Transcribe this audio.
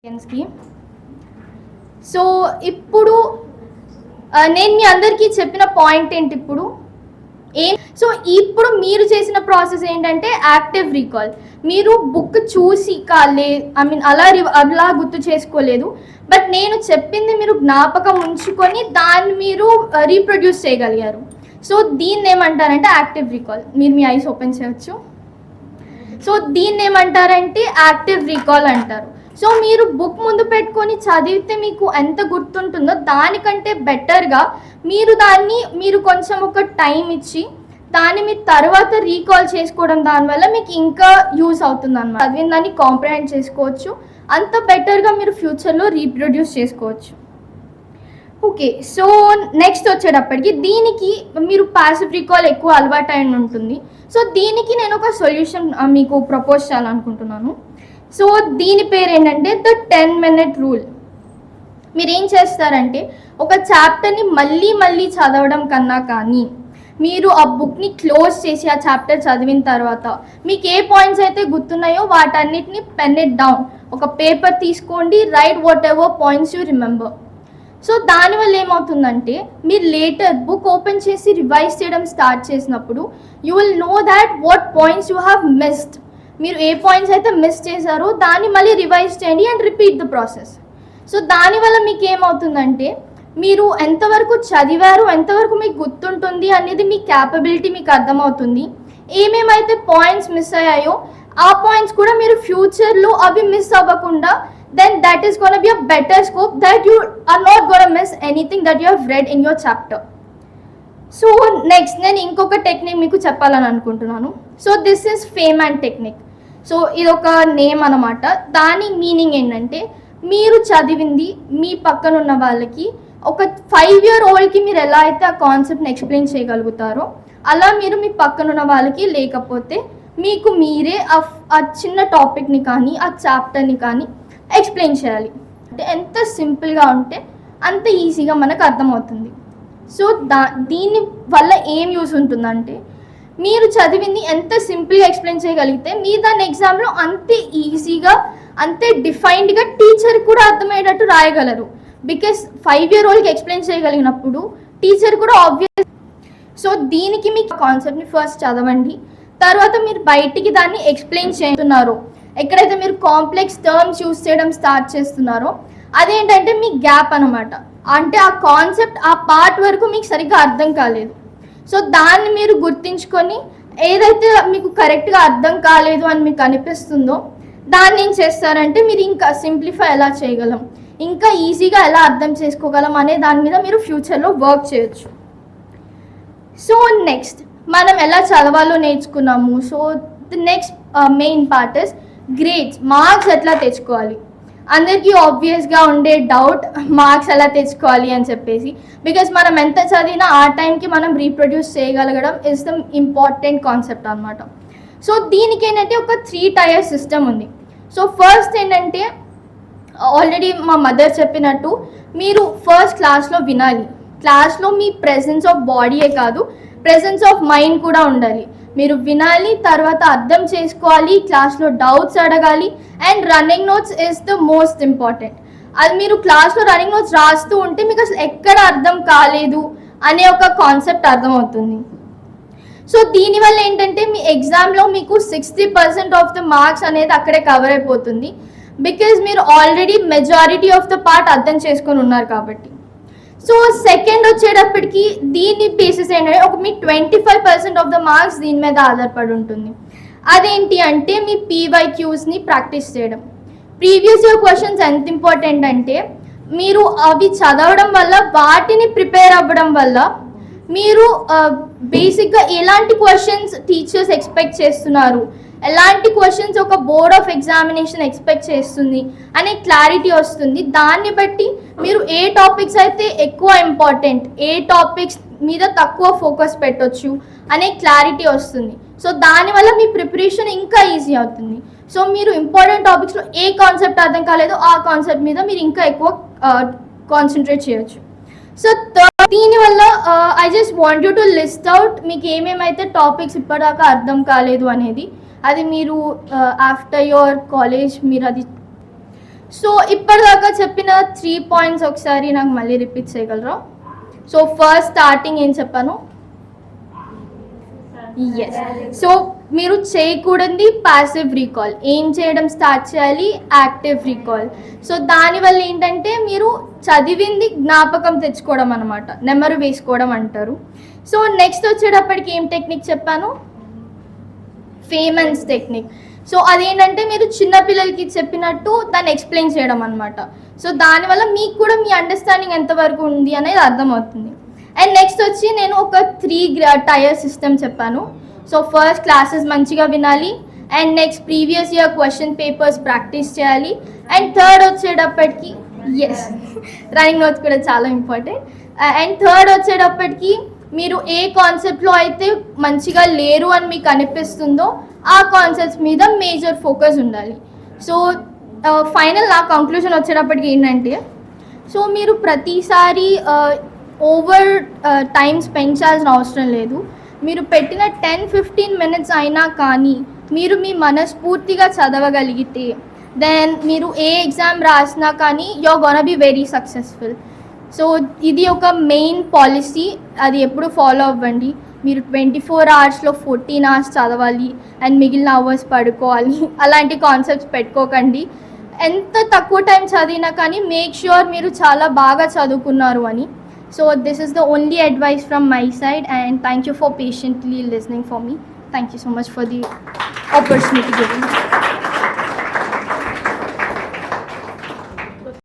కి సో ఇప్పుడు నేను మీ అందరికీ చెప్పిన పాయింట్ ఏంటి ఇప్పుడు సో ఇప్పుడు మీరు చేసిన ప్రాసెస్ ఏంటంటే యాక్టివ్ రీకాల్. మీరు బుక్ చూసి అలా గుర్తు చేసుకోలేదు, బట్ నేను చెప్పింది మీరు జ్ఞాపకం ఉంచుకొని దాన్ని మీరు రీప్రొడ్యూస్ చేయగలిగారు. సో దీన్ని ఏమంటారంటే యాక్టివ్ రీకాల్. మీరు మీ ఐస్ ఓపెన్ చేయొచ్చు. సో దీన్ని ఏమంటారంటే యాక్టివ్ రీకాల్ అంటారు. సో మీరు బుక్ ముందు పెట్టుకొని చదివితే మీకు ఎంత గుర్తుంటుందో దానికంటే బెటర్గా మీరు కొంచెం ఒక టైం ఇచ్చి దాన్ని మీ తర్వాత రీకాల్ చేసుకోవడం, దానివల్ల మీకు ఇంకా యూస్ అవుతుంది అన్నమాట. చదివిన దాన్ని కాంప్రహెండ్ చేసుకోవచ్చు, అంత బెటర్గా మీరు ఫ్యూచర్లో రీప్రొడ్యూస్ చేసుకోవచ్చు. ఓకే, సో నెక్స్ట్ వచ్చేటప్పటికి దీనికి మీరు ప్యాసివ్ రీకాల్ ఎక్కువ అలవాటు అయిన ఉంటుంది. సో దీనికి నేను ఒక సొల్యూషన్ మీకు ప్రపోజ్ చేయాలనుకుంటున్నాను. సో దీని పేరు ఏంటంటే ద 10-minute రూల్. మీరు ఏం చేస్తారంటే ఒక చాప్టర్ని మళ్ళీ చదవడం కన్నా కానీ మీరు ఆ బుక్ని క్లోజ్ చేసి ఆ చాప్టర్ చదివిన తర్వాత మీకు ఏ పాయింట్స్ అయితే గుర్తున్నాయో వాటన్నిటిని పెన్ ఇట్ డౌన్, ఒక పేపర్ తీసుకోండి, right what ever points you remember. So దానివల్ల ఏమవుతుందంటే మీరు లేటర్ బుక్ ఓపెన్ చేసి రివైజ్ చేయడం స్టార్ట్ చేసినప్పుడు you will know that what points you have missed. మీరు ఏ పాయింట్స్ అయితే మిస్ చేశారో దాన్ని మళ్ళీ రివైజ్ చేయండి and repeat the process. So దానివల్ల మీకు ఏమవుతుందంటే మీరు ఎంతవరకు చదివారు, ఎంతవరకు మీకు గుర్తుంటుంది అనేది మీ క్యాపబిలిటీ మీకు అర్థమవుతుంది. ఏమేమైతే పాయింట్స్ మిస్ అయ్యాయో ఆ పాయింట్స్ కూడా మీరు ఫ్యూచర్లో అవి మిస్ అవ్వకుండా then that is going to be a better scope that you are not going to miss anything that you have read in your chapter. So next నేను ఇంకొక టెక్నిక్ మీకు చెప్పాలని అనుకుంటున్నాను. So this is fame and technique. So ఇది ఒక name అన్నమాట. దాని meaning ఏంటంటే మీరు చదివింది మీ పక్కన ఉన్న వాళ్ళకి ఒక 5-year-oldకి మీరు ఎలా అయితే ఆ కాన్సెప్ట్ని ఎక్స్ప్లెయిన్ చేయగలుగుతారో అలా మీరు మీ పక్కన ఉన్న వాళ్ళకి, లేకపోతే మీకు మీరే ఆ చిన్న టాపిక్ని కానీ ఆ చాప్టర్ని కానీ ఎక్స్ప్లెయిన్ చేయాలి. అంటే ఎంత సింపుల్గా ఉంటే అంత ఈజీగా మనకు అర్థమవుతుంది. సో దీని వల్ల ఏం యూస్ ఉంటుందంటే మీరు చదివింది ఎంత సింపుల్గా ఎక్స్ప్లెయిన్ చేయగలిగితే మీరు దాని ఎగ్జామ్లో అంతే ఈజీగా, అంతే డిఫైన్డ్గా టీచర్కి కూడా అర్థమయ్యేటట్టు రాయగలరు. బికాస్ 5-year-oldకి ఎక్స్ప్లెయిన్ చేయగలిగినప్పుడు టీచర్ కూడా ఆబ్వియస్. సో దీనికి మీకు కాన్సెప్ట్ని ఫస్ట్ చదవండి, తర్వాత మీరు బయటికి దాన్ని ఎక్స్ప్లెయిన్ చేస్తున్నారో, ఎక్కడైతే మీరు కాంప్లెక్స్ టర్మ్స్ యూస్ చేయడం స్టార్ట్ చేస్తున్నారో అదేంటంటే మీ గ్యాప్ అనమాట. అంటే ఆ కాన్సెప్ట్ ఆ పార్ట్ వరకు మీకు సరిగ్గా అర్థం కాలేదు. సో దాన్ని మీరు గుర్తించుకొని ఏదైతే మీకు కరెక్ట్గా అర్థం కాలేదు అని మీకు అనిపిస్తుందో దాన్ని ఏం చేస్తారంటే మీరు ఇంకా సింప్లిఫై ఎలా చేయగలం, ఇంకా ఈజీగా ఎలా అర్థం చేసుకోగలం అనే దాని మీద మీరు ఫ్యూచర్లో వర్క్ చేయొచ్చు. సో నెక్స్ట్ మనం ఎలా చదవాలో నేర్చుకున్నాము. So the next main part is grades. Marks ఎట్లా తెచ్చుకోవాలి. అందరికీ ఆబ్వియస్గా ఉండే డౌట్ మార్క్స్ ఎలా తెచ్చుకోవాలి అని చెప్పేసి, బికాస్ మనం ఎంత చదివినా ఆ టైంకి మనం రీప్రొడ్యూస్ చేయగలగడం ఇస్ ద ఇంపార్టెంట్ కాన్సెప్ట్ అనమాట. సో దీనికి ఏంటంటే ఒక 3-tier సిస్టమ్ ఉంది. సో ఫస్ట్ ఏంటంటే ఆల్రెడీ మా మదర్ చెప్పినట్టు మీరు ఫస్ట్ క్లాస్లో వినాలి. క్లాస్లో మీ ప్రెజెన్స్ ఆఫ్ బాడీయే కాదు, ప్రెజెన్స్ ఆఫ్ మైండ్ కూడా ఉండాలి. మీరు వినాలి, తర్వాత అర్థం చేసుకోవాలి, క్లాస్లో డౌట్స్ అడగాలి, and running notes is the most important. అది మీరు క్లాస్లో రన్నింగ్ నోట్స్ రాస్తూ ఉంటే మీకు అసలు ఎక్కడ అర్థం కాలేదు అనే ఒక కాన్సెప్ట్ అర్థమవుతుంది. సో దీనివల్ల ఏంటంటే మీ ఎగ్జామ్లో మీకు 60% ఆఫ్ ద మార్క్స్ అనేది అక్కడే కవర్ అయిపోతుంది. బికాజ్ మీరు already majority of the part అర్థం చేసుకొని ఉన్నారు కాబట్టి. సో సెకండ్ వచ్చేటప్పటికి దీని బేసిస్ ఏంటంటే ఒక మీ 25% ఆఫ్ ద మార్క్స్ దీని మీద ఆధారపడి ఉంటుంది. అదేంటి అంటే మీ PYQsని ప్రాక్టీస్ చేయడం. ప్రీవియస్ ఇయర్ క్వశ్చన్స్ ఎంత ఇంపార్టెంట్ అంటే మీరు అవి చదవడం వల్ల, వాటిని ప్రిపేర్ అవ్వడం వల్ల మీరు బేసిక్గా ఎలాంటి క్వశ్చన్స్ టీచర్స్ ఎక్స్పెక్ట్ చేస్తున్నారు, ఎలాంటి క్వశ్చన్స్ ఒక బోర్డ్ ఆఫ్ ఎగ్జామినేషన్ ఎక్స్పెక్ట్ చేస్తుంది అనే క్లారిటీ వస్తుంది. దాన్ని బట్టి మీరు ఏ టాపిక్స్ అయితే ఎక్కువ ఇంపార్టెంట్, ఏ టాపిక్స్ మీద తక్కువ ఫోకస్ పెట్టొచ్చు అనే క్లారిటీ వస్తుంది. సో దానివల్ల మీ ప్రిపరేషన్ ఇంకా ఈజీ అవుతుంది. సో మీరు ఇంపార్టెంట్ టాపిక్స్లో ఏ కాన్సెప్ట్ అర్థం కాలేదో ఆ కాన్సెప్ట్ మీద మీరు ఇంకా ఎక్కువ కాన్సన్ట్రేట్ చేయొచ్చు. సో దీనివల్ల I just want you to list out మీకు ఏమేమైతే టాపిక్స్ ఇప్పటిదాకా అర్థం కాలేదు అనేది. అది మీరు ఆఫ్టర్ యువర్ కాలేజ్ మీరు అది సో ఇప్పటిదాకా చెప్పిన 3 పాయింట్స్ ఒకసారి నాకు మళ్ళీ రిపీట్ చేయగలరా? సో ఫస్ట్ స్టార్టింగ్ ఏం చెప్పాను? ఎస్. సో మీరు చేయకూడదు ప్యాసివ్ రీకాల్, ఏం చేయడం స్టార్ట్ చేయాలి? Active recall. సో దానివల్ల ఏంటంటే మీరు చదివింది జ్ఞాపకం తెచ్చుకోవడం అనమాట, నెమరు వేసుకోవడం అంటారు. సో నెక్స్ట్ వచ్చేటప్పటికి ఏం టెక్నిక్ చెప్పాను? ఫేమన్స్ టెక్నిక్. సో అదేంటంటే మీరు చిన్నపిల్లలకి చెప్పినట్టు దాన్ని ఎక్స్ప్లెయిన్ చేయడం అనమాట. సో దానివల్ల మీకు కూడా మీ అండర్స్టాండింగ్ ఎంతవరకు ఉంది అనేది అర్థమవుతుంది. అండ్ నెక్స్ట్ వచ్చి నేను ఒక 3 టైర్ సిస్టమ్ చెప్పాను. సో ఫస్ట్ క్లాసెస్ మంచిగా వినాలి, and next previous year question papers practice చేయాలి, అండ్ థర్డ్ వచ్చేటప్పటికి ఎస్ రన్నింగ్ నోట్స్ కూడా చాలా ఇంపార్టెంట్. అండ్ థర్డ్ వచ్చేటప్పటికి మీరు ఏ కాన్సెప్ట్లో అయితే మంచిగా లేరు అని మీకు అనిపిస్తుందో ఆ కాన్సెప్ట్స్ మీద మేజర్ ఫోకస్ ఉండాలి. సో ఫైనల్ నా కంక్లూజన్ వచ్చేటప్పటికి ఏంటంటే, సో మీరు ప్రతిసారి ఓవర్ టైం స్పెండ్ చేయాల్సిన అవసరం లేదు. మీరు పెట్టిన 10-15 మినిట్స్ అయినా కానీ మీరు మీ మనస్ఫూర్తిగా చదవగలిగితే దెన్ మీరు ఏ ఎగ్జామ్ రాసినా కానీ you're gonna be very successful. So ఇది ఒక మెయిన్ పాలసీ, అది ఎప్పుడు ఫాలో అవ్వండి. మీరు 24 అవర్స్లో 14 అవర్స్ చదవాలి అండ్ మిగిలిన అవర్స్ పడుకోవాలి, అలాంటి కాన్సెప్ట్స్ పెట్టుకోకండి. ఎంత తక్కువ టైం చదివినా కానీ మేక్ ష్యూర్ మీరు చాలా బాగా చదువుకున్నారు అని. So this is the only advice from my side, and thank you for patiently listening for me. Thank you so much for the opportunity given.